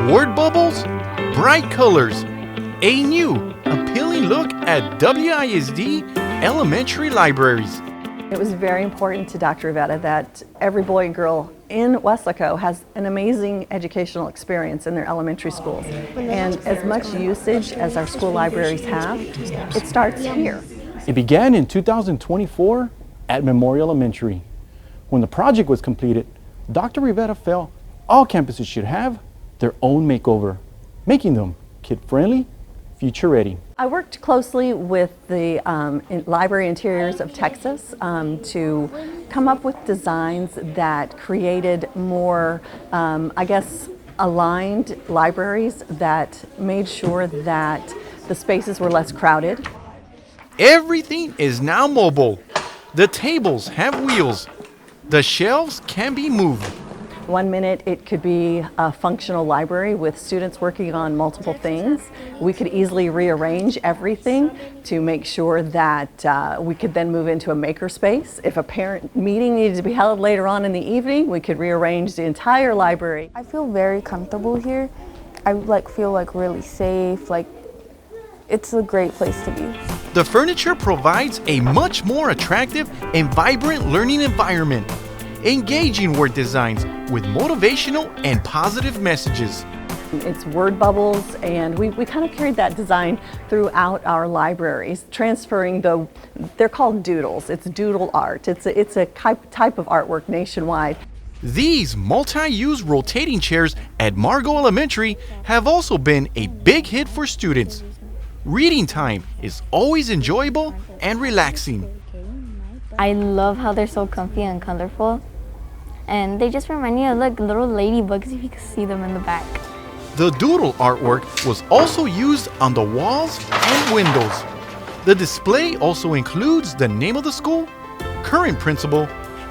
word bubbles, bright colors, a new, appealing look at WISD elementary libraries. It was very important to Dr. Rivetta that every boy and girl in Weslaco has an amazing educational experience in their elementary schools. And as much usage as our school libraries have, it starts here. It began in 2024 at Memorial Elementary. When the project was completed, Dr. Rivetta felt all campuses should have their own makeover, making them kid-friendly, future-ready. I worked closely with the Library Interiors of Texas to come up with designs that created more, aligned libraries that made sure that the spaces were less crowded. Everything is now mobile. The tables have wheels. The shelves can be moved. 1 minute it could be a functional library with students working on multiple things. We could easily rearrange everything to make sure that we could then move into a maker space. If a parent meeting needed to be held later on in the evening, we could rearrange the entire library. I feel very comfortable here. I feel really safe. It's a great place to be. The furniture provides a much more attractive and vibrant learning environment. Engaging word designs with motivational and positive messages. It's word bubbles, and we kind of carried that design throughout our libraries, transferring they're called doodles. It's doodle art. It's a type of artwork nationwide. These multi-use rotating chairs at Margot Elementary have also been a big hit for students. Reading time is always enjoyable and relaxing. I love how they're so comfy and colorful, and they just remind me of little ladybugs if you can see them in the back. The doodle artwork was also used on the walls and windows. The display also includes the name of the school, current principal,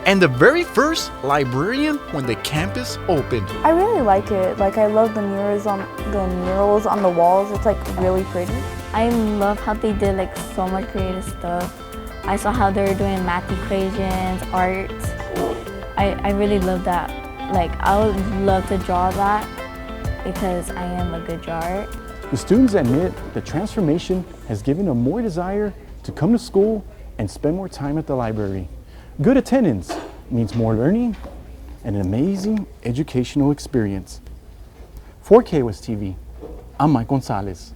and the very first librarian when the campus opened. I really like it. I love the murals on the walls. It's really pretty. I love how they did so much creative stuff. I saw how they were doing math equations, art. I really love that. I would love to draw that because I am a good drawer. The students admit the transformation has given them more desire to come to school and spend more time at the library. Good attendance means more learning and an amazing educational experience. For WISD TV, I'm Gonzalez.